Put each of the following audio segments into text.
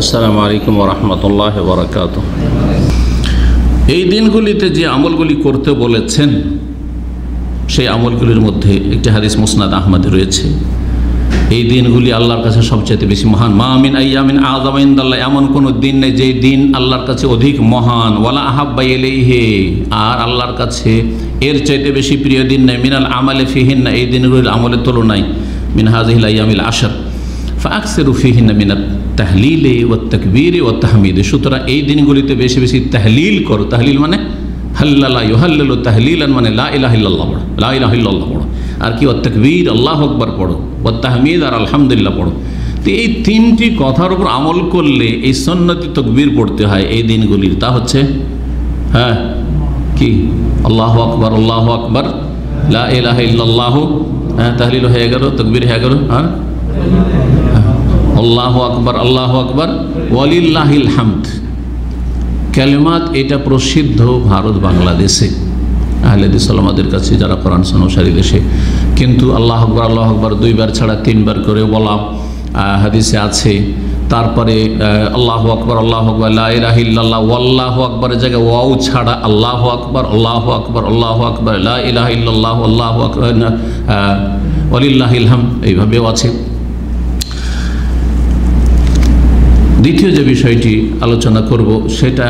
আসসালামু আলাইকুম ওয়া রাহমাতুল্লাহি ওয়া বারাকাতুহু। এই দিনগুলিতে যে আমলগুলি করতে বলেছেন সেই আমলগুলির মধ্যে একটি হাদিস মুসনাদ আহমদে রয়েছে। এই দিনগুলি আল্লাহর কাছে সবচেয়ে বেশি মহান। মা মিন আইয়ামিন আযমা ইনদাল্লাহ, এমন কোনো দিন নেই যেই দিন আল্লাহর কাছে অধিক মহান। ওয়ালা আহাব্বা ইলাইহি, আর আল্লাহর কাছে এর চাইতে বেশি প্রিয় দিন নেই। মিনাল আমালি ফিহিন্না, এই দিনগুলির আমলের তুলনায়। মিন হাযিহিল আইয়ামিল আশর ফাকসিরু ফিহিন্না মিনাত তাহলিলি ওয়াত তাকবীরি ওয়াত তাহমিদি। সুতরাং এই দিনগুলিতে বেশি বেশি তাহলিল করো। তাহলিল মানে হাল্লালা ইউহাল্লিলু তাহলিলান, মানে লা ইলাহা ইল্লাল্লাহ পড়ো, লা ইলাহা ইল্লাল্লাহ পড়ো। আর কি ওয়াত তাকবীর, আল্লাহু আকবার পড়ো, ওয়াত তাহমিদ আর আলহামদুলিল্লাহ পড়ো। তো এই তিনটি কথার উপর আমল করলে এই সুন্নতি তাকবীর পড়তে হয় এই দিনগুলির। তা হচ্ছে কি আল্লাহু আকবার, আল্লাহু আকবার, লা ইলাহা ইল্লাল্লাহ, তাহলিল হয়ে গেল, তাকবীর হয়ে গেল, আল্লাহু আকবার, আল্লাহু আকবার, ওয়ালিল্লাহিল হামদ। কালিমাত এটা প্রসিদ্ধ ভারত বাংলাদেশে আহলে হাদিস ওলামাদের কাছে, যারা কোরআন অনুসারী দেশে। কিন্তু আল্লাহু আকবার, আল্লাহু আকবার দুইবার ছাড়া তিনবার করে বলা হাদিসে আছে। তারপরে আল্লাহু আকবার, আল্লাহু আকবার, লা ইলাহা ইল্লাল্লাহ, আল্লাহু আকবারের জায়গায় ওয়াও ছাড়া আল্লাহু আকবার, আল্লাহু আকবার, আল্লাহু আকবার, লা ইলাহা ইল্লাল্লাহ, আল্লাহু আকবার, ওয়ালিল্লাহিল হামদ, এইভাবেও আছে। দ্বিতীয় যে বিষয়টি আলোচনা করব সেটা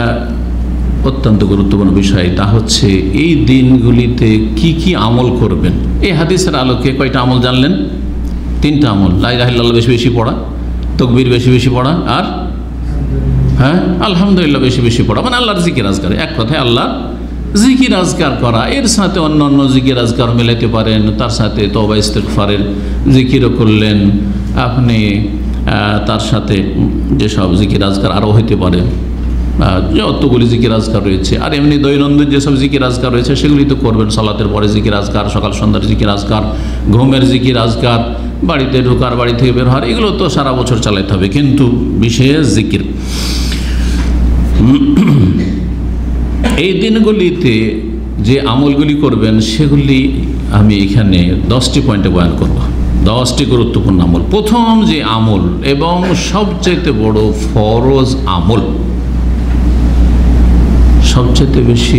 অত্যন্ত গুরুত্বপূর্ণ বিষয়। তা হচ্ছে এই দিনগুলিতে কি কি আমল করবেন। এই হাদিসের আলোকে কয়টা আমল জানলেন? তিনটা আমল। লা ইলাহা ইল্লাল্লাহ বেশি বেশি পড়া, তাকবীর বেশি বেশি পড়া, আর আলহামদুলিল্লাহ বেশি বেশি পড়া, মানে আল্লাহর জিকির আজকার। এক কথায় আল্লাহর জিকির আজকার করা। এর সাথে অন্য অন্য জিকির আজকার মেলাতে পারেন। তার সাথে তওবা ইস্তিগফারের জিকিরও করলেন আপনি, তার সাথে যেসব জিকির আজকার আরও হইতে পারে, যতগুলি জিকির আজকার রয়েছে। আর এমনি দৈনন্দিন যেসব জিকির আজকার রয়েছে সেগুলি তো করবেন। সালাতের পরে জিকির আজকার, সকাল সন্ধ্যার জিকির আজকার, ঘুমের জিকির আজকার, বাড়িতে ঢোকার, বাড়ি থেকে বের হওয়ার, এগুলো তো সারা বছর চালাতে হবে। কিন্তু বিশেষ জিকির এই দিনগুলিতে যে আমলগুলি করবেন সেগুলি আমি এখানে 10টি পয়েন্টে বয়ান করব। 10টি গুরুত্বপূর্ণ আমল। প্রথম যে আমল এবং সবচেয়ে বড় ফরজ আমল, সবচেয়ে বেশি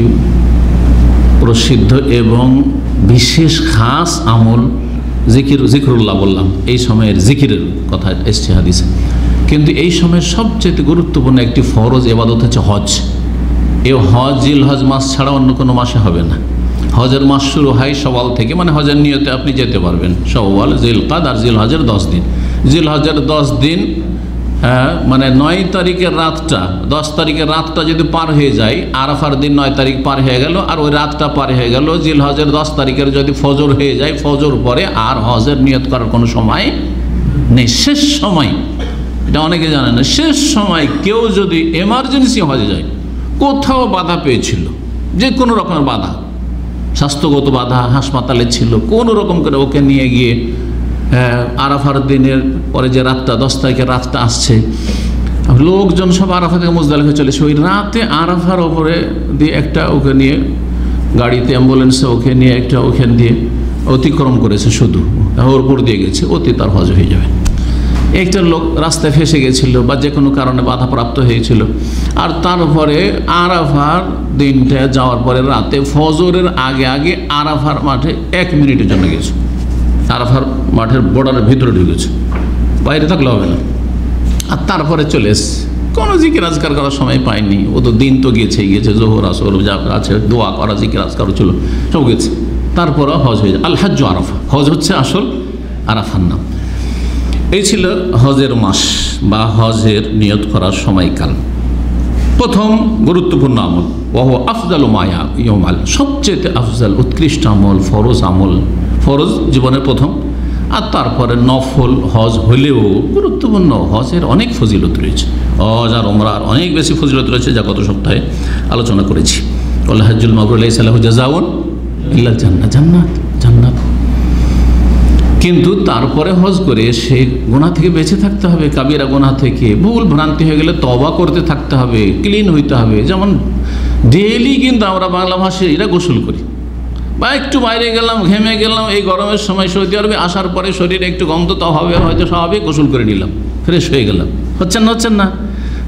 প্রসিদ্ধ এবং বিশেষ খাস আমল জিকিরুল্লাহ বললাম। এই সময়ের জিকিরের কথা এসছে হাদিসে। কিন্তু এই সময়ের সবচেয়ে গুরুত্বপূর্ণ একটি ফরজ ইবাদত হচ্ছে হজ। এই হজ জিলহজ মাস ছাড়া অন্য কোনো মাসে হবে না। হজের মাস শুরু হয় সওয়াল থেকে, মানে হজের নিয়তে আপনি যেতে পারবেন। সওয়াল, জিলকাদ আর জিলহজের 10 দিন। জিলহজের 10 দিন মানে 9 তারিখের রাতটা, 10 তারিখের রাতটা যদি পার হয়ে যায়, আরাফার দিন 9 তারিখ পার হয়ে গেল, আর ওই রাতটা পার হয়ে গেল। জিলহজের 10 তারিখের যদি ফজর হয়ে যায়, ফজর পরে আর হজের নিয়ত করার কোনো সময় নেই। শেষ সময়, এটা অনেকে জানে না, শেষ সময় কেউ যদি এমার্জেন্সি হজে যায়, কোথাও বাধা পেয়েছিল, যে কোনো রকমের বাধা, স্বাস্থ্যগত বাধা, হাসপাতালে ছিল, কোনো রকম করে ওকে নিয়ে গিয়ে আরাফার দিনের পরে যে রাতটা, 10 তারিখের রাতটা আসছে, লোকজন সব আরাফা থেকে মুজদালিফা চলেছে। ওই রাতে আরাফার ওপরে দিয়ে একটা ওকে নিয়ে গাড়িতে, অ্যাম্বুলেন্সে ওকে নিয়ে একটা ওখান দিয়ে অতিক্রম করেছে, শুধু ওর উপর দিয়ে গেছে, অতি তার হজ হয়ে যাবে। একটা লোক রাস্তায় ফেসে গেছিল বা যে কোনো কারণে বাধাপ্রাপ্ত হয়েছিল, আর তারপরে আরাফার দিনটা যাওয়ার পরে রাতে ফজরের আগে আগে আরাফার মাঠে 1 মিনিটের জন্য গেছে। আরাফার মাঠের বর্ডারের ভিতরে ঢুকেছে, বাইরে থাকলে হবে না। আর তারপরে চলে এসছে, কোনো জিকির আজকার করার সময় পায়নি। ও তো দিন তো গিয়েছে, জোহর আসর যা আছে, দোয়া করা, জিকির আজকারও ছিল, সব গেছে। তারপরে হজ হয়ে যায়। আল হজ্জু আরাফা, হজ হচ্ছে আসল আরাফার নাম। এই ছিল হজের মাস বা হজের নিয়ত করার সময়কাল। প্রথম গুরুত্বপূর্ণ আমল, ওয়াহু আফজালু মা ইয়াউমাল, সবচেয়ে আফজাল, উৎকৃষ্ট আমল, ফরজ আমল, ফরজ জীবনের প্রথম। আর তারপরে নফল হজ হলেও গুরুত্বপূর্ণ। হজের অনেক ফজিলত রয়েছে, হজ আর ওমরার অনেক বেশি ফজিলত রয়েছে, যা গত সপ্তাহে আলোচনা করেছি। ওয়াল হজ্জুল মাবরুর লাইসা লাহু জাযাউন ইল্লাল জান্নাহ, জান্নাত, জান্নাত। কিন্তু তারপরে হজ করে সে গুনাহ থেকে বেঁচে থাকতে হবে, কাবিরা গুনাহ থেকে। ভুল ভ্রান্তি হয়ে গেলে তওবা করতে থাকতে হবে, ক্লিন হইতে হবে। যেমন ডেইলি কিন্তু আমরা বাংলা ভাষায় এরা গোসল করি, বা একটু বাইরে গেলাম, ঘেমে গেলাম, এই গরমের সময় সৌদি আরবে আসার পরে শরীরে একটু গন্ধ তো হবে, হয়তো স্বাভাবিক, গোসল করে নিলাম, ফ্রেশ হয়ে গেলাম। হচ্ছেন না?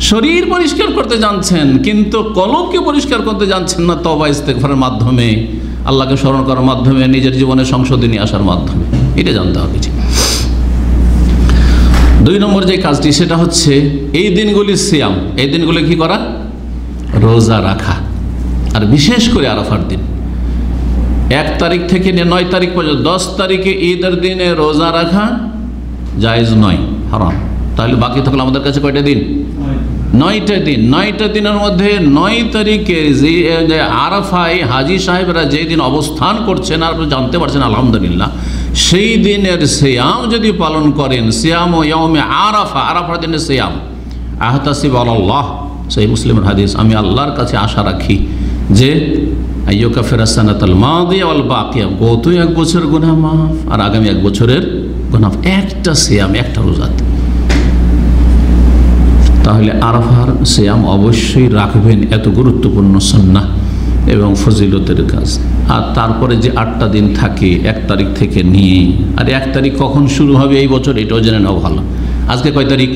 শরীর পরিষ্কার করতে জানছেন কিন্তু কলবকে পরিষ্কার করতে জানছেন না তওবা ইস্তেগফারের মাধ্যমে, আল্লাহকে স্মরণ করার মাধ্যমে, নিজের জীবনে সংশোধনী আসার মাধ্যমে। এটা জানতে হবে। 2 নম্বর যে কাজটি সেটা হচ্ছে এই দিনগুলি সিয়াম, এই দিনগুলি কি করা? রোজা রাখা। আর বিশেষ করে আরাফার দিন 1 তারিখ থেকে নিয়ে 9 তারিখ পর্যন্ত, 10 তারিখে ঈদের দিনে রোজা রাখা জায়েজ নয়, হারাম। তাহলে বাকি থাকলে আমাদের কাছে কয়টা দিন? 9টা দিন। 9টা দিনের মধ্যে 9 তারিখে যে আরাফায় হাজি সাহেবরা যেই দিন অবস্থান করছেন আর জানতে পারছেন আলহামদুলিল্লাহ, সেই দিনের সিয়াম যদি পালন করেন, সিয়াম ও ইয়াউমে আরাফা, আরাফার দিনের সিয়াম, আহতাসিব আলাল্লাহ, সেই মুসলিমের হাদিস, আমি আল্লাহর কাছে আশা রাখি যে আইয়ুকাফিরা সানাতাল মাদিয়া ওয়াল বাকিয়া, গত 1 বছরের গুনাহ মাফ আর আগামী 1 বছরের গুনাহ, একটা সিয়াম, একটা রোজাতে। তাহলে আরাফার সিয়াম অবশ্যই রাখবেন, এত গুরুত্বপূর্ণ সুন্নাহ এবং ফজিলতের কাজ। আর তারপরে যে 8টা দিন থাকে 1 তারিখ থেকে নিয়ে, আর 1 তারিখ কখন শুরু হবে এই বছর এটাও জেনে নেওয়া ভালো। আজকে কয় তারিখ?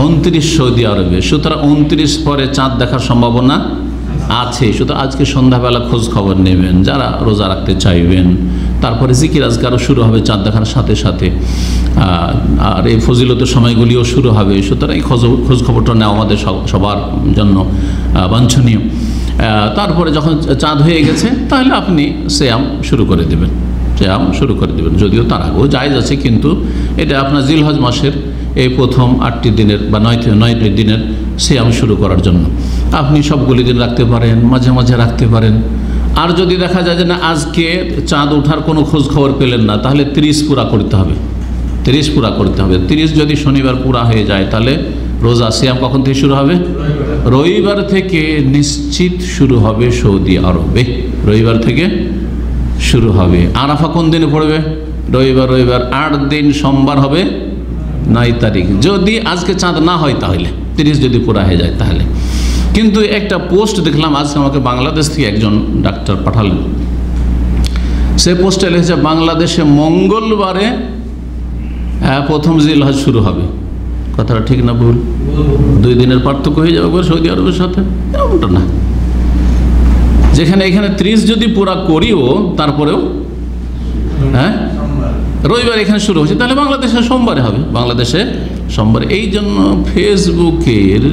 29 সৌদি আরবে। সুতরাং 29 পরে চাঁদ দেখার সম্ভাবনা আছে। সুতরাং আজকে সন্ধ্যাবেলা খোঁজ খবর নেবেন যারা রোজা রাখতে চাইবেন। তারপরে জিকির আজকারও শুরু হবে চাঁদ দেখার সাথে সাথে, আর এই ফজিলতের সময়গুলিও শুরু হবে। সুতরাং এই খোঁজ খবরটা নেওয়া আমাদের সবার জন্য বাঞ্ছনীয়। তারপরে যখন চাঁদ হয়ে গেছে তাহলে আপনি সিয়াম শুরু করে দেবেন, সিয়াম শুরু করে দেবেন। যদিও তার আগেও জায়েজ আছে, কিন্তু এটা আপনার জিলহজ মাসের এই প্রথম 8টি দিনের বা 9টি দিনের সিয়াম শুরু করার জন্য আপনি সবগুলি দিন রাখতে পারেন, মাঝে মাঝে রাখতে পারেন। আর যদি দেখা যায় যে না আজকে চাঁদ ওঠার কোনো খোঁজ খবর পেলেন না, তাহলে 30 পুরা করতে হবে, 30 পুরা করতে হবে। 30 যদি শনিবার পুরা হয়ে যায় তাহলে রোজা সিয়াম কখন থেকে শুরু হবে? রবিবার থেকে নিশ্চিত শুরু হবে সৌদি আরবে, রবিবার থেকে শুরু হবে। আরাফা কোন দিনে পড়বে? রবিবার। 8 দিন, সোমবার হবে 9 তারিখ, যদি আজকে চাঁদ না হয় তাহলে 30 যদি পুরা হয়ে যায় তাহলে। কিন্তু একটা পোস্ট দেখলাম আজকে, আমাকে বাংলাদেশ থেকে একজন ডাক্তার পাঠালেন, সে পোস্টে লিখেছে বাংলাদেশে মঙ্গলবারে প্রথম জিলহজ শুরু হবে। কথাটা ঠিক না ভুল? 2 দিনের পার্থক্য হয়ে যাবে সৌদি আরবের সাথে? এমনটা না, যেখানে এখানে 30 যদি পুরা করিও তারপরেও রবিবার এখানে শুরু হচ্ছে, তাহলে বাংলাদেশে সোমবারে হবে, বাংলাদেশে সোমবারে। এই জন্য ফেসবুকের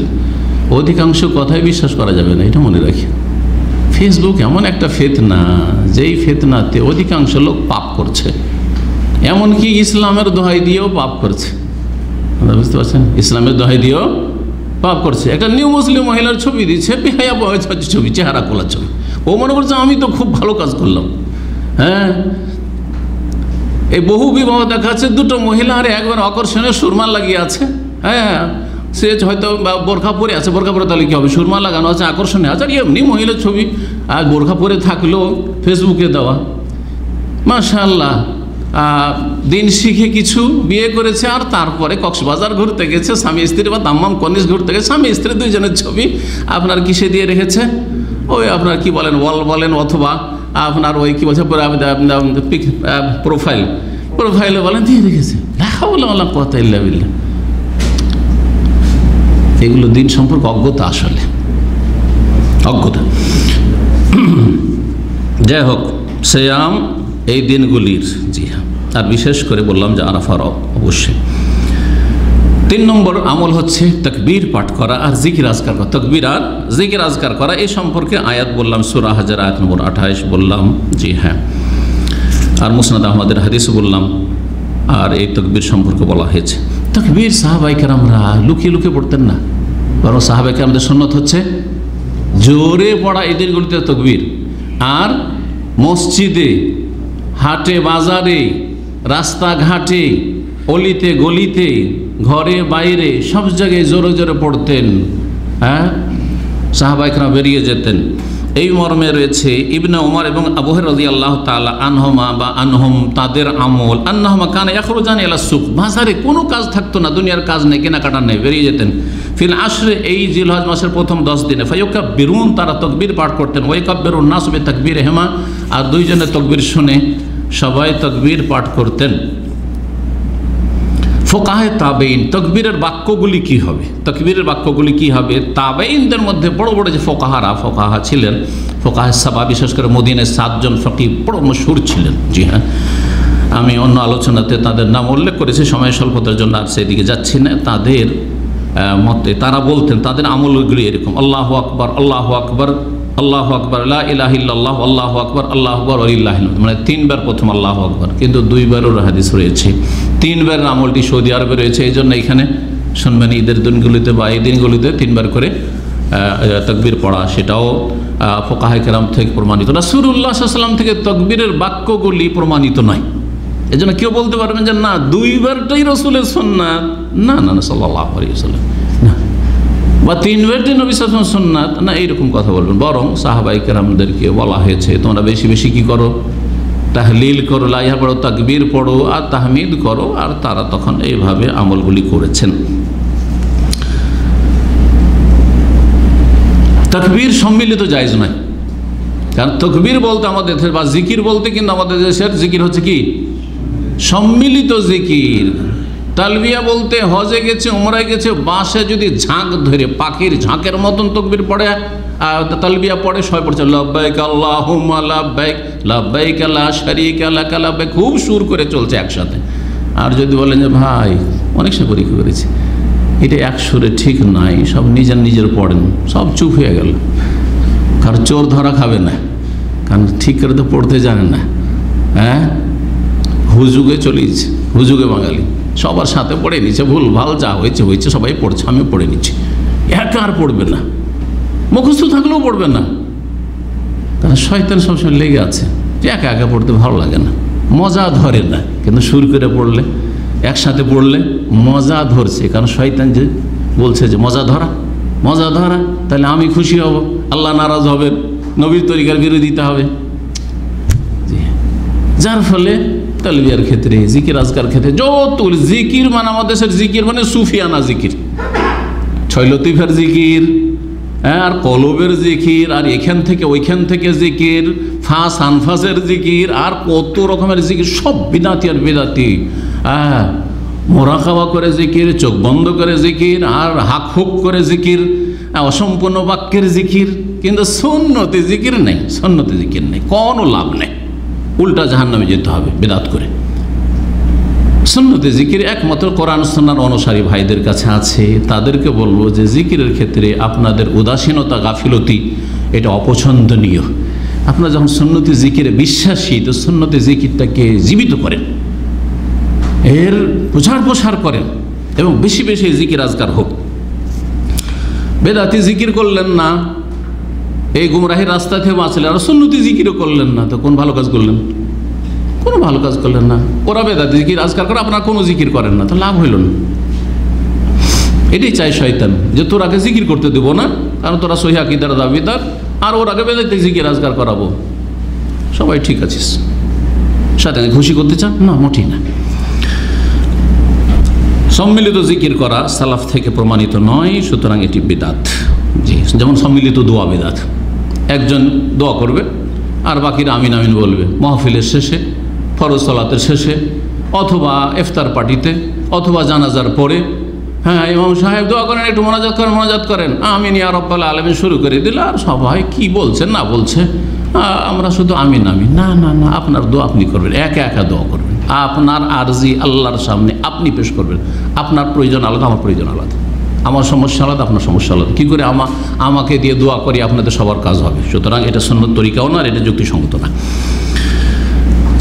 অধিকাংশ কথাই বিশ্বাস করা যাবে না, এটা মনে রাখি। ফেসবুক এমন একটা ফিতনা, যেই ফিতনাতে অধিকাংশ লোক পাপ করছে, এমনকি ইসলামের দোহাই দিয়েও পাপ করছে। বুঝতে পারছেন? ইসলামের দোহাই দিয়েও পাপ করছে। একটা নিউ মুসলিম মহিলার ছবি দিচ্ছে, বেহায়া ছবি, চেহারা খোলা ছবি, ও মনে করছে আমি তো খুব ভালো কাজ করলাম। এই বহু বিবাহ দেখাচ্ছে, 2টো মহিলা আর একবার আকর্ষণীয় সুরমা লাগিয়ে আছে। সে হয়তো বোরখা পরে আছে, বোরখা পরে তাহলে কী হবে? সুরমা লাগানো আছে, আকর্ষণীয় আছে। আর এমনি মহিলার ছবি আর বোরখা পরে থাকলেও ফেসবুকে দেওয়া। মাশাআল্লাহ, দিন শিখে কিছু বিয়ে করেছে, আর তারপরে কক্সবাজার ঘুরতে গেছে স্বামী স্ত্রী, বা দাম্মাম কর্নিশ ঘুরতে গেছে স্বামী স্ত্রী 2 জনের ছবি আপনার কিসে দিয়ে রেখেছে? ওই আপনার কি বলেন, ওয়াল বলেন, অথবা আপনার ওই কী বলছে প্রোফাইলে বলেন দিয়ে রেখেছে। লেখা বলে আল্লাহ কথা ইল্লা বিল্লাহ। এগুলো দিন সম্পর্কে অজ্ঞতা, আসলে অজ্ঞতা। যাই হোক, সিয়াম এই দিনগুলির, জি হ্যাঁ, আর বিশেষ করে বললাম যে আরাফার অবশ্যই। 3 নম্বর আমল হচ্ছে তাকবীর পাঠ করা আর জিকির আজকার করা। তাকবীর আর জিকির আজকার করা, এই সম্পর্কে আয়াত বললাম, সূরা হাজর আয়াত নম্বর 28 বললাম, জি হ্যাঁ, আর মুসনাদ আহমদের হাদিস বললাম। আর এই তাকবীর সম্পর্কে বলা হয়েছে, তাকবীর সাহাবায়ে কেরামরা লুকিয়ে লুকিয়ে পড়তেন না, বরং সাহাবায়ে কেরামদের সুন্নত হচ্ছে জোরে পড়া এই দিনগুলিতে তাকবীর। আর মসজিদে, হাটে বাজারে, রাস্তাঘাটে, অলিতে গলিতে, ঘরে বাইরে সব জায়গায় জোরে জোরে পড়তেন। সাহাবায়ে কেরাম বেরিয়ে যেতেন। এই মর্মে রয়েছে ইবনে ওমর এবং আবু হুরায়রা রাদিয়াল্লাহু তাআলা আনহুমা বা আনহুম, তাদের আমল, আন্নাহুমা কানা ইয়াখরুজান ইলা সুক, বাজারে কোনো কাজ থাকতো না, দুনিয়ার কাজ নেই, কেনাকাটা নেই, বেরিয়ে যেতেন। ফিল আশরে, এই জিলহজ মাসের প্রথম 10 দিনে, ফায়ুকাব্বিরুন, তারা তাকবীর পাঠ করতেন, ওয়াইকাব্বিরুন নাস বিতাকবীরিহিমা, আর 2 জনের তাকবীর শুনে সবাই তাকবীর পাঠ করতেন। ফোকাহে তাবেইন তাকবীরের বাক্যগুলি কি হবে, তাকবীরের বাক্যগুলি কি হবে। তাবেইনদের মধ্যে বড় বড় যে ফোকাহা ছিলেন, ফোকাহে সাবা, বিশেষ করে মদিনায় 7 জন ফকিহ বড় মশহুর ছিলেন। জি হ্যাঁ, আমি অন্য আলোচনাতে তাদের নাম উল্লেখ করেছি, সময় স্বল্পতার জন্য আর সেদিকে যাচ্ছি না। তাদের মতে তারা বলতেন, তাদের আমলগুলি এরকম: আল্লাহু আকবার, আল্লাহু আকবার, আল্লাহু আকবার, লা ইলাহা ইল্লাল্লাহ, আল্লাহু আকবার, আল্লাহু আকবার ওয়ালিল্লাহিল হামদ। মানে 3 বার প্রথম আল্লাহু আকবার, কিন্তু 2 বারের হাদিস রয়েছে। 3 বারের আমলটি সৌদি আরবে রয়েছে। এই জন্য এখানে শুনবেন ঈদের দিনগুলিতে বা এই দিনগুলিতে 3 বার করে তাকবীর পড়া, সেটাও ফুকাহায়ে কেরাম থেকে প্রমাণিত। রাসূলুল্লাহ সাল্লাল্লাহু আলাইহি ওয়াসাল্লাম থেকে তাকবীরের বাক্যগুলি প্রমাণিত নয়। এই জন্য কেউ বলতে পারবেন যে না 2 বারটাই রাসূলের সুন্নাত, না না না সাল্লাল্লাহু আলাইহি ওয়াসাল্লাম, না, বা 3 বারটাই নবী সাল্লাল্লাহু আলাইহি ওয়াসাল্লাম সুন্নাত, না, এইরকম কথা বলবেন। বরং সাহাবায়ে কেরামদেরকে বলা হয়েছে তোমরা বেশি বেশি কি করো, তাহলিল করো, লা ইলাহা পড়ো, তাকবীর পড়ো আর তাহমিদ করো। আর তারা তখন এইভাবে আমলগুলি করেছেন। তাকবীর সম্মিলিত জায়েজ নয়, কারণ তাকবীর বলতে আমাদের দেশের বা জিকির বলতে কিন্তু আমাদের দেশের জিকির হচ্ছে কি সম্মিলিত জিকির। তালবিয়া বলতে হজে গেছে, উমরায় গেছে, বাসে যদি ঝাঁক ধরে পাখির ঝাঁকের মতন তাকবীর পড়ে, তালবিয়া পড়ে, সবাই পড়ছে লাব্বাইক আল্লাহুম্মা লাব্বাইক, লাব্বাইক লা শারীকা লাক লাব্বাইক, খুব সুর করে চলছে একসাথে। আর যদি বলেন যে ভাই অনেক সে পরীক্ষা করেছে, এটা এক সুরে ঠিক নাই, সব নিজের নিজের পড়েন, সব চুপ হয়ে গেল। কারণ চোর ধরা খাবে না, কারণ ঠিক করে তো পড়তে জানে না। হ্যাঁ, হুজুগে চলেছে, হুজুগে বাঙালি সবার সাথে পড়ে নিচ্ছে, ভুল ভাল যা হয়েছে হয়েছে, সবাই পড়ছে, আমিও পড়ে নিচ্ছি। একা আর পড়বে না, মুখস্থ থাকলেও পড়বে না, কারণ শয়তান সবসময় লেগে আছে যে একা একা পড়তে ভালো লাগে না, মজা ধরে না। কিন্তু সুর করে পড়লে, একসাথে পড়লে মজা ধরছে, কারণ শয়তান যে বলছে যে মজা ধরা, মজা ধরা, তাহলে আমি খুশি হব, আল্লাহ নারাজ হবেন, নবীর তরিকার বিরোধিতা হবে। যার ফলে তালবিয়ার ক্ষেত্রে, জিকির আজকার ক্ষেত্রে যত জিকির, মানে আমাদের দেশের জিকির মানে সুফিয়ানা জিকির, 6 লতিফার জিকির, আর কলবের জিকির, আর এখান থেকে ওইখান থেকে জিকির, ফাঁস আনফাসের জিকির, আর কত রকমের জিকির, সব বিদাতি আর বিদাতি। মোরাকাবা করে জিকির, চোখ বন্ধ করে জিকির, আর হাক হুক করে জিকির, অসম্পূর্ণ বাক্যের জিকির। কিন্তু সুন্নতে জিকির নেই, সুন্নতে জিকির নেই, কোনো লাভ নেই, উল্টা জাহান্নামে যেতে হবে বিদাত করে। সুন্নতে জিকির একমাত্র কোরআন সুন্নাহর অনুসারী ভাইদের কাছে আছে। তাদেরকে বলবো যে জিকিরের ক্ষেত্রে আপনাদের উদাসীনতা, গাফিলতি, এটা অপছন্দনীয়। আপনারা যখন সুন্নতি জিকিরে বিশ্বাসী, তো সুন্নতি জিকিরটাকে জীবিত করেন, এর প্রচার করেন, এবং বেশি বেশি জিকির আজকার হোক। বেদাতি জিকির করলেন না, এই গুমরাহির রাস্তা থেকে বাঁচলেন, আর সুন্নতি জিকিরও করলেন না, তো কোন ভালো কাজ করলেন? কোনো ভালো কাজ করলেন না। ওরা বেদাতি জিকির আজকাল করে, আপনারা কোনো জিকির করেন না, তো লাভ হইল না। এটাই চাই শয়তান, যে তোর আগে জিকির করতে দেবো না, কারণ তোরা সহিহ আকীদার দাবিদার, আর ওর আগে বেদাতি জিকির আজকার করাবো। সবাই ঠিক আছিস, শয়তানকে খুশি করতে চান না, মোটেই না। সম্মিলিত জিকির করা সালাফ থেকে প্রমাণিত নয়, সুতরাং এটি বিদাত। জি, যেমন সম্মিলিত দোয়া বিদাত, একজন দোয়া করবে আর বাকিরা আমিন আমিন বলবে মাহফিলের শেষে, ফরজ সালাতের শেষে, অথবা ইফতার পার্টিতে, অথবা জানাজার পরে। হ্যাঁ, ইমাম সাহেব দোয়া করেন, একটু মোনাজাত করেন, আমিন ইয়া রাব্বাল আলামিন শুরু করে দিল, আর সবাই কি বলছে না বলছে, আমরা শুধু আমিন আমিন। না না না, আপনার দোয়া আপনি করবেন, একা একা দোয়া করবেন, আপনার আরজি আল্লাহর সামনে আপনি পেশ করবেন। আপনার প্রয়োজন আলাদা, আমার প্রয়োজন আলাদা, আমার সমস্যা আলাদা, আপনার সমস্যা আলাদা। কী করে আমাকে দিয়ে দোয়া করি, আপনাদের সবার কাজ হবে? সুতরাং এটা সুন্নত তরিকাও না, আর এটা যুক্তিসঙ্গত না।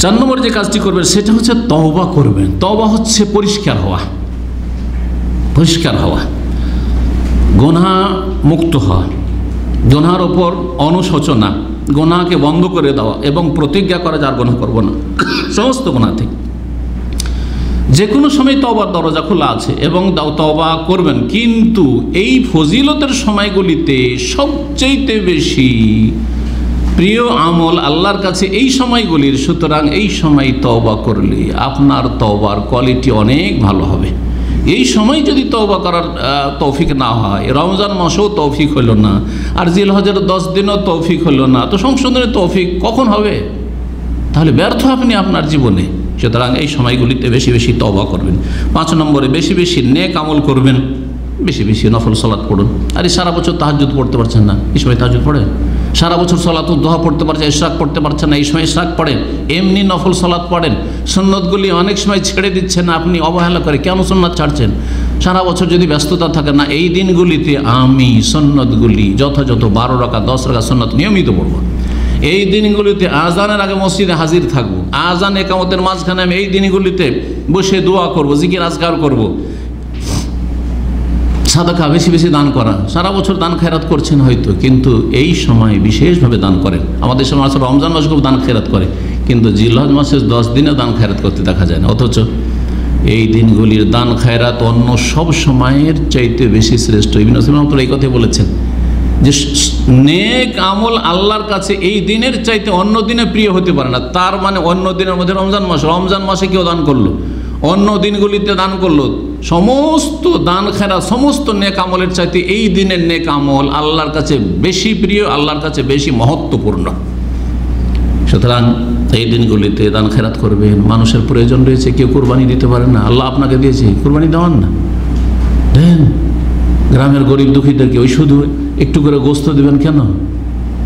4 নম্বর যে কাজটি করবেন সেটা হচ্ছে তওবা করবেন। তওবা হচ্ছে পরিষ্কার হওয়া, পরিষ্কার হওয়া, গুনাহ মুক্ত হওয়া, গুনাহের ওপর অনুশোচনা, গুনাহকে বন্ধ করে দেওয়া, এবং প্রতিজ্ঞা করা যার গুনাহ করব না, সমস্ত গুনাহ থেকে। যে কোনো সময় তওবার দরজা খোলা আছে, এবং তওবা করবেন। কিন্তু এই ফজিলতের সময়গুলিতে সবচেয়ে বেশি প্রিয় আমল আল্লাহর কাছে এই সময়গুলির। সুতরাং এই সময় তওবা করলে আপনার তওবার কোয়ালিটি অনেক ভালো হবে। এই সময় যদি তওবা করার তৌফিক না হয়, রমজান মাসেও তৌফিক হলো না, আর জিলহজের 10 দিনও তৌফিক হলো না, তো সংশোধনের তৌফিক কখন হবে? তাহলে ব্যর্থ আপনি আপনার জীবনে। সুতরাং এই সময়গুলিতে বেশি বেশি তওবা করবেন। 5 নম্বরে বেশি বেশি নেক আমল করবেন, বেশি বেশি নফল সালাত পড়ুন। আর এই সারা বছর তাহাজ্জুদ পড়তে পারছেন না, এই সময় তাহাজ্জুদ পড়েন। সারা বছর সালাতুদ দুহা পড়তে পারছেন, ইশরাক পড়তে পারছেন না, এই সময় ইশরাক পড়েন। এমনি নফল সালাত পড়েন। সুন্নতগুলি অনেক সময় ছেড়ে দিচ্ছেন আপনি অবহেলা করে, কেন সুন্নাত ছাড়ছেন? সারা বছর যদি ব্যস্ততা থাকে না, এই দিনগুলিতে আমি সুন্নতগুলি যথাযথ 12 রাকাত 10 রাকাত সুন্নত নিয়মিত পড়ব। এই দিনগুলিতে আজানের আগে মসজিদে হাজির থাকবো, আজান একামতের মাঝখানে আমি এই দিনগুলিতে বসে দোয়া করব, জিকির আজকার করব। সাদাকা বেশি বেশি দান করা। সারা বছর দান খেরাত করছেন হয়তো, কিন্তু এই সময় বিশেষভাবে দান করেন। আমাদের সময় আসলে রমজান মাস খুব দান খেরাত করে, কিন্তু জিলহজ মাসের 10 দিনে দান খেরাত করতে দেখা যায় না। অথচ এই দিনগুলির দান খেরাত অন্য সব সময়ের চাইতে বেশি শ্রেষ্ঠ। ইবনে সিরিন এই কথাই বলেছেন যে নেক আমল আল্লাহর কাছে এই দিনের চাইতে অন্য দিনে প্রিয় হতে পারে না। তার মানে অন্য দিনের মধ্যে রমজান মাসে কেউ দান করলো, অন্য দিনগুলিতে দান করলো, সমস্ত দান খেরাত সমস্ত নেক আমলের চাইতে এই দিনের নেক আমল আল্লাহর কাছে বেশি প্রিয়, আল্লাহর কাছে বেশি মহত্বপূর্ণ। সুতরাং এই দিনগুলিতে দান খেরাত করবেন। মানুষের প্রয়োজন রয়েছে, কেউ কোরবানি দিতে পারেন না, আল্লাহ আপনাকে দিয়েছে, কোরবানি দেওয়ান না, দেন। গ্রামের গরিব দুঃখীদেরকে ওই শুধু একটু করে গোস্ত দেবেন কেন?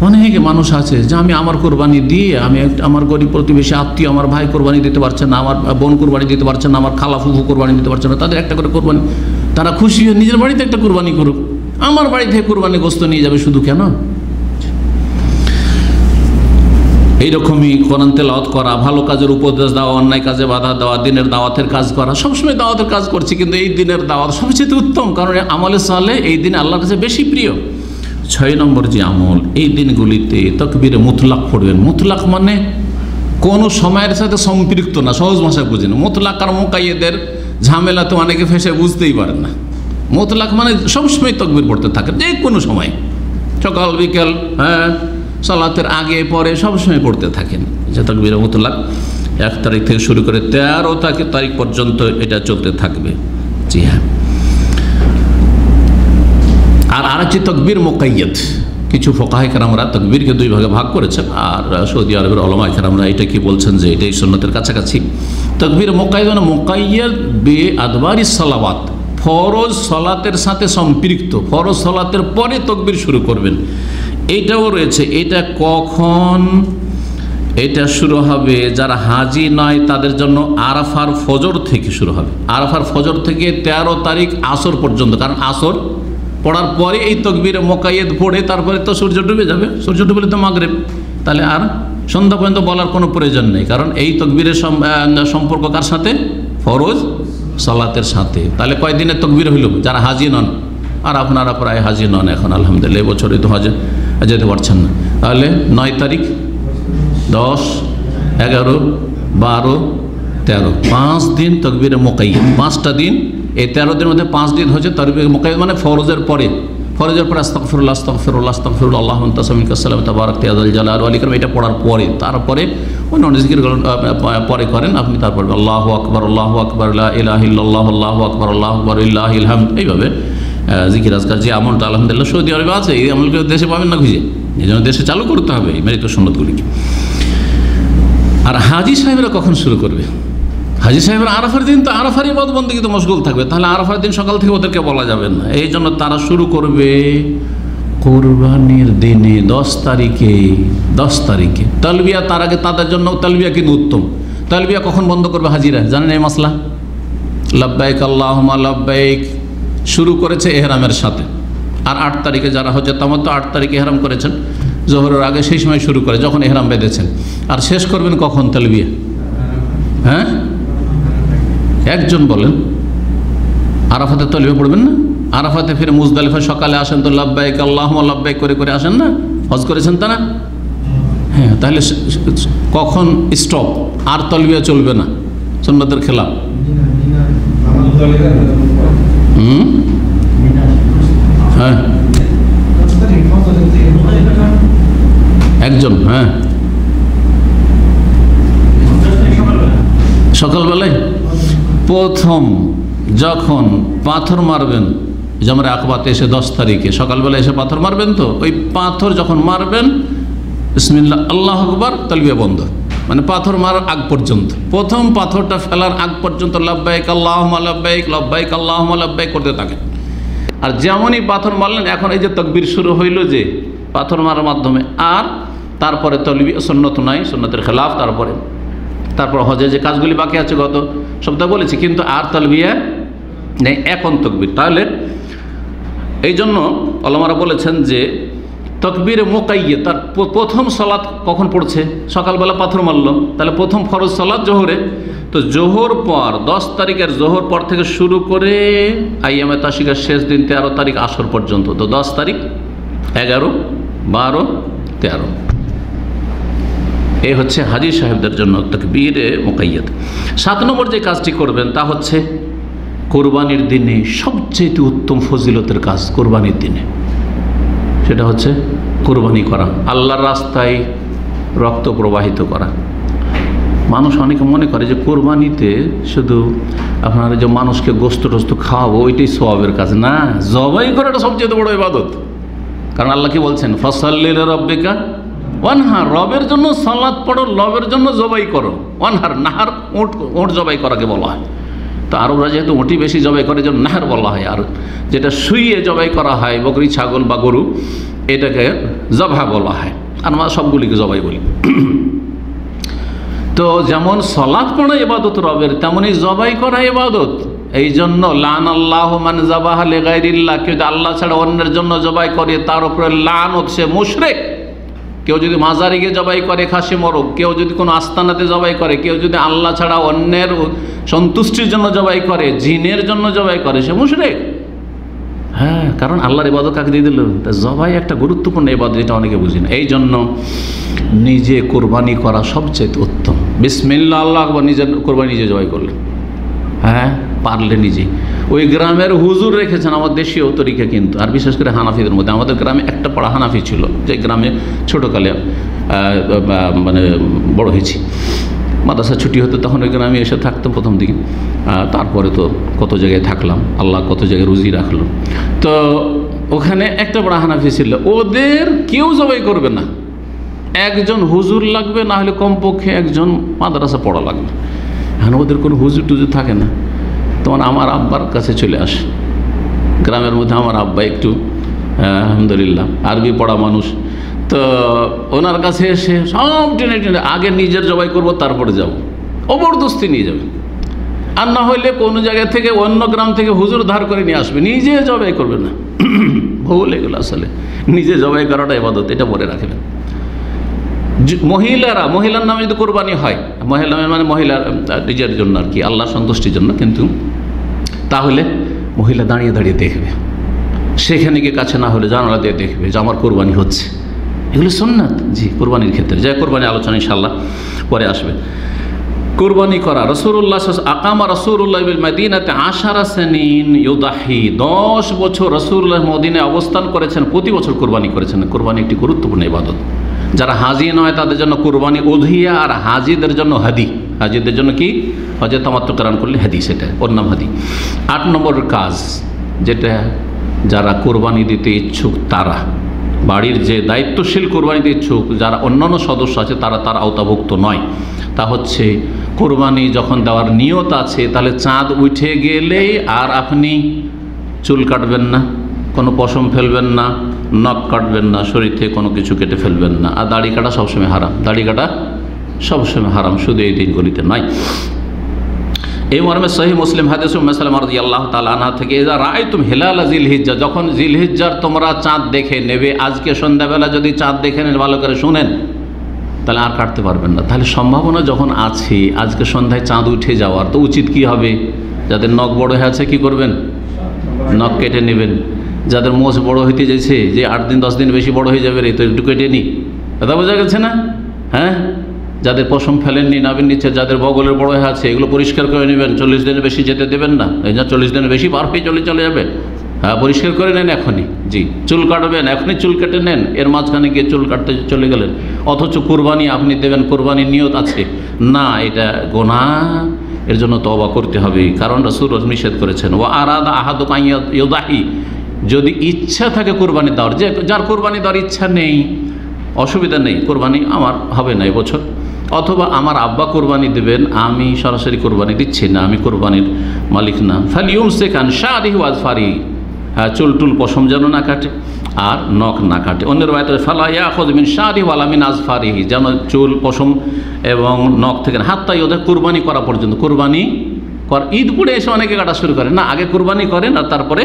অনেক মানুষ আছে যে আমি আমার কোরবানি দিয়ে আমি আমার গরিব প্রতিবেশী আত্মীয়, আমার ভাই কোরবানি দিতে পারছেন না, আমার বোন কোরবানি দিতে পারছেন না, আমার খালা ফুফু কোরবানি দিতে পারছেন না, তাদের একটা করে কোরবানি, তারা খুশি হয়ে নিজের বাড়িতে একটা কোরবানি করুক, আমার বাড়ি থেকে কোরবানি গোস্ত নিয়ে যাবে শুধু কেন? এইরকমই কোরআন তেলাওয়াত করা, ভালো কাজের উপদেশ দেওয়া, অন্যায় কাজে বাধা দেওয়া, দিনের দাওয়াতের কাজ করা। সবসময় দাওয়াতের কাজ করছি, কিন্তু এই দিনের দাওয়াত সবচেয়ে উত্তম, কারণ আমলে সালে এই দিন আল্লাহর কাছে বেশি প্রিয়। 6 নম্বর যে আমল, এই দিনগুলিতে তাকবীরে মুতলাক পড়বেন। মুতলাক মানে কোনো সময়ের সাথে সম্পৃক্ত না, সহজ ভাষায় বুঝেন। মুতলাক আর মুকাইয়েদের ঝামেলা তো অনেকে ফেসে বুঝতেই পারেন না। মুতলাক মানে সবসময় তাকবীর পড়তে থাকে, যে কোনো সময়, সকাল বিকেল, হ্যাঁ, সালাতের আগে পরে সবসময় পড়তে থাকেন। যে তাকবীরে মুতলাক 1 তারিখ থেকে শুরু করে 13 তারিখ পর্যন্ত এটা চলতে থাকবে। জি হ্যাঁ। আর আরেকটি তাকবীর মুকাইয়াদ। কিছু ফুকাহে কেরামরা তাকবীরকে 2 ভাগে ভাগ করেছেন, আর সৌদি আরবের উলামায়ে কেরামরা এটা কি বলছেন যে এটাই সুন্নতের কাছাকাছি। তাকবীর মুকাইয়াদ মানে মুকাইয়াদ বে আদবারিস সালাওয়াত, ফরজ সালাতের সাথে সম্পৃক্ত, ফরজ সালাতের পরে তাকবীর শুরু করবেন। এইটাও রয়েছে। এটা কখন? এটা শুরু হবে যারা হাজি নয় তাদের জন্য আরাফার ফজর থেকে শুরু হবে। আরাফার ফজর থেকে 13 তারিখ আসর পর্যন্ত, কারণ আসর পড়ার পরে এই তাকবীরে মুকাইয়াদ পড়ে তারপরে তো সূর্য ডুবে যাবে, সূর্য ডুবলে তো মাগরিব, তাহলে আর সন্ধ্যা পর্যন্ত বলার কোনো প্রয়োজন নেই, কারণ এই তাকবীরের সম্পর্ক কার সাথে? ফরজ সালাতের সাথে। তাহলে কয়দিনের তাকবীর হইল যারা হাজি নন? আর আপনারা প্রায় হাজি নন এখন, আলহামদুলিল্লাহ, এবছরই তো হজে যেতে পারছেন না। তাহলে 9 তারিখ, 10, 11, 12, 13, 5 দিন তাকবীরে মুকাইয়াদ। 5টা দিন, এই 13 দিনের মধ্যে 5 দিন হচ্ছে তাকবীরে মুকাইয়াদ, মানে ফরজের পরে। ফরজের পরে আস্তাগফিরুল্লাহ আস্তাগফিরুল্লাহ আস্তাগফিরুল্লাহ আল্লাহুম্মা আনতা সামিউকা সালাম তাবারাকতা ইয়া যাল জালাল ওয়াল ইকরাম, এটা পড়ার পরে, তারপরে অন্য জিকিরগুলো পরে করেন আপনি। তারপরে আল্লাহু আকবার, আল্লাহু আকবার, লা ইলাহা ইল্লাল্লাহ, আল্লাহু আকবার, আল্লাহু আকবার, লিল্লাহিল হামদ। এইভাবে জিকির আজকার যে আমলটা আলহামদুলিল্লাহ সৌদি আরবে আছে, এই আমলকে দেশে পাবেন না খুঁজে, এই জন্য দেশে চালু করতে হবে এই মেরিত সুন্নতগুলিকে। আর হাজি সাহেবরা কখন শুরু করবে? হাজি সাহেবরা আরাফার দিন, তো আরাফার ইবাদত বন্দেগী তো মশগুল থাকবে, তাহলে আরাফার দিন সকাল থেকে ওদেরকে বলা যাবে না। এই জন্য তারা শুরু করবে কোরবানির দিনে 10 তারিখে। 10 তারিখে তালবিয়া, তার আগে তাদের জন্য তালবিয়া কিন্তু উত্তম। তালবিয়া কখন বন্ধ করবে হাজিরা জানেন এই মাসলা? লাব্বাইক আল্লাহুম্মা লাব্বাইক শুরু করেছে এহরামের সাথে। আর 8 তারিখে যারা হচ্ছে তামাত্তু 8 তারিখে এহরাম করেছেন জোহরের আগে, সেই সময় শুরু করে যখন এহরাম বেঁধেছেন। আর শেষ করবেন কখন তালবিয়া? হ্যাঁ, একজন বলেন। আরাফাতে তালবিয়া পড়বেন না? আরাফাতে ফিরে মুজদালিফা সকালে আসেন তো লাব্বাইক আল্লাহুম্মা লাব্বাইক করে করে আসেন না? হজ করেছেন তা না? হ্যাঁ, তাহলে কখন স্টপ? আর তালবিয়া চলবে না, সুন্নতের খেলাফ। হ্যাঁ, একজন, হ্যাঁ, সকালবেলায় প্রথম যখন পাথর মারবেন, জামরে আকবাতে এসে 10 তারিখে সকালবেলা এসে পাথর মারবেন, তো ওই পাথর যখন মারবেন বিসমিল্লাহ আল্লাহু আকবার, তালবিয়া বন্ধ। মানে পাথর মারার আগ পর্যন্ত, প্রথম পাথরটা ফেলার আগ পর্যন্ত লব্বাইক আল্লাহুম্মা লব্বাইক লব্বাইক আল্লাহুম্মা লব্বাইক করতে থাকেন। আর যেমনই পাথর মারলেন, এখন এই যে তাকবীর শুরু হইল যে পাথর মারার মাধ্যমে, আর তারপরে তালবিয়া সুন্নত নাই, সুন্নতের খেলাফ, তারপর হজে যে কাজগুলি বাকি আছে গত সপ্তাহে বলেছি, কিন্তু আর তালবিয়া নেই, এখন তাকবীর। তাহলে এই জন্য ওলামারা বলেছেন যে তাকবীরে মুকাইয়্যদ, তার প্রথম সালাত কখন পড়ছে? সকালবেলা পাথর মারল, তাহলে প্রথম ফরজ সালাত জোহরে, তো জোহর পর 10 তারিখের জোহর পর থেকে শুরু করে আইয়ামে তাশরিকের শেষ দিন 13 তারিখ আসর পর্যন্ত, তো 10 তারিখ 11, 12, 13, এই হচ্ছে হাজী সাহেবদের জন্য তাকবীরে মুকাইয়্যদ। 7 নম্বর যে কাজটি করবেন তা হচ্ছে কোরবানির দিনে সবচেয়ে উত্তম ফজিলতের কাজ কোরবানির দিনে, সেটা হচ্ছে কোরবানি করা, আল্লাহর রাস্তায় রক্ত প্রবাহিত করা। মানুষ অনেকে মনে করে যে কোরবানিতে শুধু আপনারা যে মানুষকে গোস্ত টোস্ত খাওয়াবো ওইটাই সওয়াবের কাজ, না, জবাই করাটা সবচেয়ে বড় ইবাদত। কারণ আল্লাহ কি বলছেন? ফাসাল্লি লিরাব্বিকা ওয়ানহার, রবের জন্য সালাত পড়ো, রবের জন্য জবাই করো। ওয়ানহার, নাহার উট জবাই করাকে বলা হয়। তো আরবরা যেহেতু উঁটি বেশি জবাই করে, যেন নাহার বলা হয়। আর যেটা শুইয়ে জবাই করা হয় বকরি, ছাগল বা গরু, এটাকে জবহা বলা হয়। আর আমরা সবগুলিকে জবাই বলি। তো যেমন সালাত পড়া ইবাদত রবের, তেমনি জবাই করা ইবাদত। এই জন্য লান আল্লাহু মান যাবাহা লিগাইরিল্লাহ, কেউ যদি আল্লাহ ছাড়া অন্যের জন্য জবাই করে তার উপরে লানত, সে মুশরিক। কেউ যদি মাজারে গিয়ে জবাই করে খাসি মরক, কেউ যদি কোনো আস্তানাতে জবাই করে, কেউ যদি আল্লাহ ছাড়া অন্যের সন্তুষ্টির জন্য জবাই করে, জিনের জন্য জবাই করে, সে মুশরিক। হ্যাঁ, কারণ আল্লাহর ইবাদত কাকে দিয়ে দিল? তা জবাই একটা গুরুত্বপূর্ণ ইবাদত, এটা অনেকে বুঝি না। এই জন্য নিজে কোরবানি করা সবচেয়ে উত্তম। বিসমিল্লাহ আল্লাহু আকবার, নিজের কোরবানি নিজে জবাই করলেন। হ্যাঁ, পারলে নিজে। ওই গ্রামের হুজুর রেখেছেন আমার দেশীয় তরিকা, কিন্তু আর বিশেষ করে হানাফিদের মধ্যে। আমাদের গ্রামে একটা পাড়া হানাফি ছিল, যে গ্রামে ছোটোকালে মানে বড় হয়েছি। মাদ্রাসা ছুটি হতো তখন ওই গ্রামে এসে থাকতাম প্রথম দিকে। তারপরে তো কত জায়গায় থাকলাম, আল্লাহ কত জায়গায় রুজি রাখলো। তো ওখানে একটা বড় হানাফি ছিল, ওদের কেউ জবাই করবে না, একজন হুজুর লাগবে, না হলে কমপক্ষে একজন মাদ্রাসা পড়া লাগবে। এখন ওদের কোনো হুজুর টুজুর থাকে না, তখন আমার আব্বার কাছে চলে আসে। গ্রামের মধ্যে আমার আব্বা একটু আলহামদুলিল্লাহ আরবি পড়া মানুষ, তো ওনার কাছে এসে সব টেনে টেনে আগে নিজের জবাই করবো, তারপরে যাব, জবরদস্তি নিয়ে যাবে। আর না হইলে কোনো জায়গা থেকে অন্য গ্রাম থেকে হুজুর ধার করে নিয়ে আসবে, নিজে জবাই করবে না। ভুল এগুলো, আসলে নিজে জবাই করাটা ইবাদত, এটা মনে রাখবেন। মহিলার নামে যদি কোরবানি হয়, মহিলা মানে মহিলার নিজের জন্য আর কি, আল্লাহর সন্তুষ্টির জন্য, কিন্তু তাহলে মহিলা দাঁড়িয়ে দাঁড়িয়ে দেখবে, সেখানে গিয়ে কাছে না হলে জানালা দিয়ে দেখবে যে আমার কোরবানি হচ্ছে। এগুলো সুন্নাত, জি, কোরবানির ক্ষেত্রে। যে কোরবানি আলোচনা ইনশাআল্লাহ পরে আসবে। কোরবানি করা, রাসূলুল্লাহ আকামা রাসূলুল্লাহ বিল মাদিনাতে 10 সিনিন ইউদাহি, 10 বছর রাসূলুল্লাহ মদিনায় অবস্থান করেছেন, প্রতি বছর কোরবানি করেছেন। কোরবানি একটি গুরুত্বপূর্ণ ইবাদত। যারা হাজি নয় তাদের জন্য কোরবানি উযহিয়া, আর হাজিদের জন্য হাদি। হাজিদের জন্য কি? হজে তামাত্তুকরণ করলে হাদি, সেটা ওর নাম হাদি। 8 নম্বর কাজ, যেটা যারা কোরবানি দিতে ইচ্ছুক তারা, বাড়ির যে দায়িত্বশীল কোরবানিতে ইচ্ছুক, যারা অন্যান্য সদস্য আছে তারা তার আওতাভুক্ত নয়, তা হচ্ছে কোরবানি যখন দেওয়ার নিয়ত আছে, তাহলে চাঁদ উঠে গেলেই আর আপনি চুল কাটবেন না, কোনো পশম ফেলবেন না, নখ কাটবেন না, শরীর থেকে কোনো কিছু কেটে ফেলবেন না। আর দাড়ি কাটা সবসময় হারাম, দাড়ি কাটা সবসময় হারাম, শুধু এই দিনগুলিতে নয়। এই মর্মে সহিহ মুসলিম হাদিস উম্মে সালামা রাদিয়াল্লাহু তাআলা আনহা থেকে, ইযা রাআইতুম হিলাল জিলহিজ্জা, যখন জিলহিজ্জার তোমরা চাঁদ দেখে নেবে, আজকে সন্ধ্যাবেলা যদি চাঁদ দেখে নেন, ভালো করে শুনেন, তাহলে আর কাটতে পারবেন না। তাহলে সম্ভাবনা যখন আছে আজকে সন্ধ্যায় চাঁদ উঠে যাওয়ার, তো উচিত কি হবে? যাদের নখ বড় হয়ে আছে কি করবেন? নখ কেটে নেবেন। যাদের মোষ বড় হইতে যাচ্ছে, যে 8 দিন 10 দিন বেশি বড় হয়ে যাবে রে, তো একটু কেটে নি। কথা বোঝা গেছে না? হ্যাঁ, যাদের পশম ফেলেননি, নাভির নিচে যাদের বগলের বড় হয়ে আছে, এগুলো পরিষ্কার করে নেবেন। 40 দিনের বেশি যেতে দেবেন না, এই জন্য 40 দিনের বেশি পার হয়ে চলে যাবে। হ্যাঁ, পরিষ্কার করে নেন এখনই। জি, চুল কাটবেন, এখনই চুল কেটে নেন, এর মাঝখানে গিয়ে চুল কাটতে চলে গেলেন, অথচ কোরবানি আপনি দেবেন, কোরবানির নিয়ত আছে না, এটা গুনাহ। এর জন্য তওবা করতে হবে, কারণ রাসূল নিষেধ করেছেন। ওয়া আরাদা আহাদুকুম ইউদাহি, যদি ইচ্ছা থাকে কোরবানি দেওয়ার, যার কোরবানি দেওয়ার ইচ্ছা নেই, অসুবিধা নেই, কোরবানি আমার হবে না এবছর, অথবা আমার আব্বা কোরবানি দেবেন, আমি সরাসরি কোরবানি দিচ্ছি না, আমি কোরবানির মালিক না। ফালিউমসিক আন শারিহি ওয়া আযফারিহি, চুল টুল পশম যেন না কাটে আর নখ না কাটে। অন্যের বায়তে ফালা ইয়াখুয মিন শারিহি ওয়ালা মিন আযফারিহি, যেন চুল পশম এবং নখ থেকে হাত্তা ওদের কোরবানি করা পর্যন্ত। কোরবানি ঈদ পড়ে এসে অনেকে কাটা শুরু করে না, আগে কোরবানি করেন আর তারপরে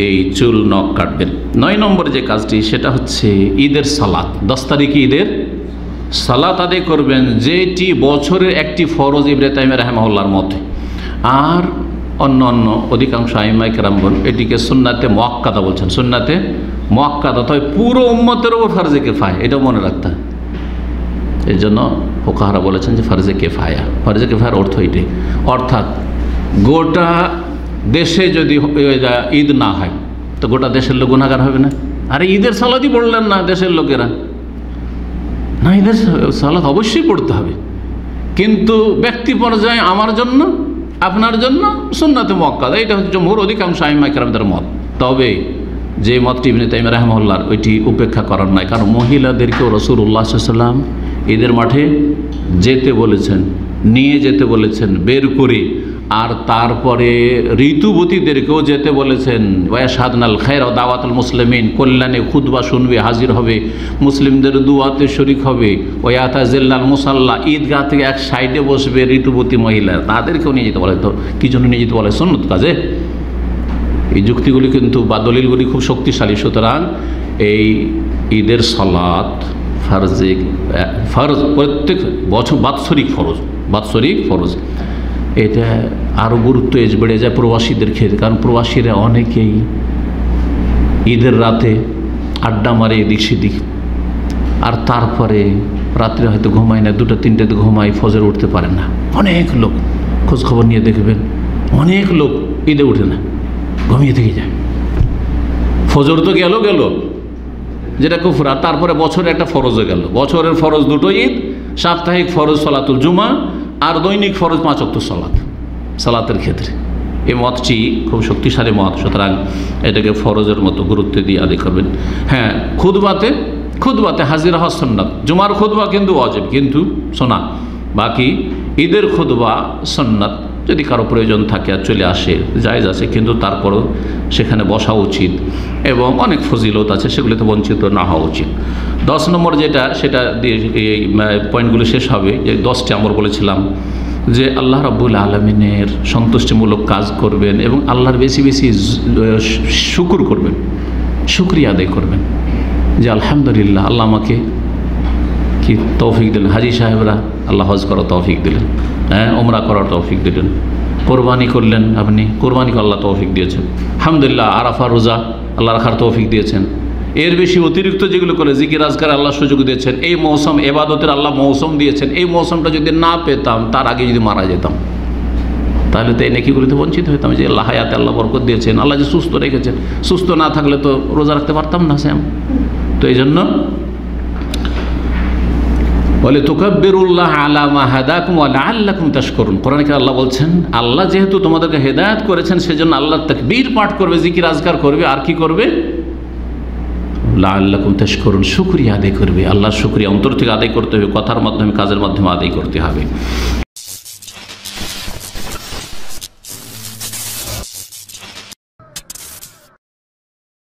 এই চুল নখ কাটবেন। 9 নম্বর যে কাজটি সেটা হচ্ছে ঈদের সালাত। 10 তারিখে ঈদের সালাত আদায় করবেন, যেটি বছরের একটি ফরজ ইবনে তাইমিয়া রাহিমাহুল্লাহর মতে। আর অন্য অধিকাংশ আইমায়ে কেরামগণ এটিকে সুন্নাতে মুআক্কাদা বলছেন। সুন্নাতে মুআক্কাদা, তবে পুরো উম্মতের উপর ফরজে কিফায়া, এটা মনে রাখতে হয়। এই জন্য ফুকাহারা বলেছেন যে ফরজে কিফায়া। ফরজে কিফায়ার অর্থ এটাই, অর্থাৎ গোটা দেশে যদি ঈদ না হয় তো গোটা দেশের লোক গুনাহগার হবে না? আরে ঈদের সালাতই পড়লেন না দেশের লোকেরা, না ঈদের সালাত অবশ্যই পড়তে হবে, কিন্তু ব্যক্তি পর্যায়ে আমার জন্য আপনার জন্য সুন্নাতে মুআক্কাদা, এটা হচ্ছে জমহুর অধিকাংশ আইমায়ে কেরামদের মত। তবে যে মতটি ইবনে তাইমিয়া রাহিমাহুল্লাহর, ওইটি উপেক্ষা করার নাই, কারণ মহিলাদেরকেও রাসূলুল্লাহ সাল্লাল্লাহু আলাইহি ওয়াসাল্লাম ঈদের মাঠে যেতে বলেছেন, নিয়ে যেতে বলেছেন বের করে, আর তারপরে ঋতুবতীদেরকেও যেতে বলেছেন। ওয়াশহাদনাল খায়র ওয়া দাওয়াতুল মুসলিমিন, কল্যাণে খুতবা শুনবে, হাজির হবে, মুসলিমদের দুয়াতে শরিক হবে। ওয়াতাজিল্লাল মুসাল্লা, ঈদগাহ থেকে এক সাইডে বসবে ঋতুবতী মহিলা, তাদেরকেও নিয়ে যেতে বলে। তো কী জন্য নিয়ে যেতে বলে? সুন্নত কাজে। এই যুক্তিগুলি কিন্তু বা দলিলগুলি খুব শক্তিশালী। সুতরাং এই ঈদের সালাত ফরজ, প্রত্যেক বছর বাৎসরিক ফরজ। এটা আরও গুরুত্ব বেড়ে যায় প্রবাসীদের ক্ষেত্রে, কারণ প্রবাসীরা অনেকেই ঈদের রাতে আড্ডা মারে এদিক সেদিক, আর তারপরে রাত্রে হয়তো ঘুমায় না, 2টা-3টাতে ঘুমায়, ফজর উঠতে পারে না। অনেক লোক খোঁজখবর নিয়ে দেখবেন, অনেক লোক ঈদে উঠে না, ঘুমিয়ে থেকে যায়। ফজর তো গেল যেটা কুফর, আর তারপরে বছরে একটা ফরজও গেল। বছরের ফরজ 2টো ঈদ, সাপ্তাহিক ফরজ সালাতুল জুমা, আর দৈনিক ফরজ 5 ওয়াক্ত সালাতের ক্ষেত্রে। এই মতটি খুব শক্তিশালী মত। সুতরাং এটাকে ফরজের মতো গুরুত্ব দিয়ে আদায় করবেন। হ্যাঁ, খুতবাতে হাজির হওয়া সুন্নাত। জুমার খুতবা কিন্তু ওয়াজিব, কিন্তু শোনা, বাকি ঈদের খুতবা সুন্নাত। যদি কারো প্রয়োজন থাকে আর চলে আসে জায়েজ আছে, কিন্তু তারপরও সেখানে বসা উচিত এবং অনেক ফজিলত আছে, সেগুলিতে বঞ্চিত না হওয়া উচিত। 10 নম্বর যেটা, সেটা দিয়ে এই পয়েন্টগুলো শেষ হবে। যে 10টি আমরা বলেছিলাম যে আল্লাহ রাব্বুল আলামিনের সন্তুষ্টিমূলক কাজ করবেন এবং আল্লাহর বেশি বেশি শুকর করবেন, শুকরিয়া আদায় করবেন যে আলহামদুলিল্লাহ আল্লাহ আমাকে কি তৌফিক দিলেন। হাজি সাহেবরা আল্লাহ হজ করার তৌফিক দিলেন, হ্যাঁ, ওমরা করার তৌফিক দিলেন। কোরবানি করলেন আপনি, কোরবানিকে আল্লাহ তৌফিক দিয়েছেন। আলহামদুলিল্লাহ আরাফা রোজা আল্লাহ রাখার তৌফিক দিয়েছেন। এর বেশি অতিরিক্ত যেগুলো করে জিকির আজকার আল্লাহ সুযোগ দিয়েছেন। এই মৌসুম এবাদতের আল্লাহ মৌসুম দিয়েছেন। এই মৌসুমটা যদি না পেতাম, তার আগে যদি মারা যেতাম, তাহলে তো এই নেকিগুলিতে বঞ্চিত হইতাম। যে আল্লাহ হায়াতে আল্লাহ বরকত দিয়েছেন, আল্লাহ যে সুস্থ রেখেছেন, সুস্থ না থাকলে তো রোজা রাখতে পারতাম না স্যাম। তো এই জন্য বলে তুকাব্বিরুল্লাহ আলা মা হাদাকুম ওয়া লাআল্লাকুম তাশকুরুন। কোরআনে আল্লাহ বলছেন, আল্লাহ যেহেতু তোমাদেরকে হেদায়েত করেছেন, সেজন্য আল্লাহর তাকবীর পাঠ করবে, জিকির আজকার করবে, আর কি করবে? লাআল্লাকুম তাশকুরুন, শুকরিয়া আদায় করবে। আল্লাহর শুকরিয়া অন্তর থেকে আদায় করতে হবে, কথার মাধ্যমে, কাজের মাধ্যমে আদায় করতে হবে।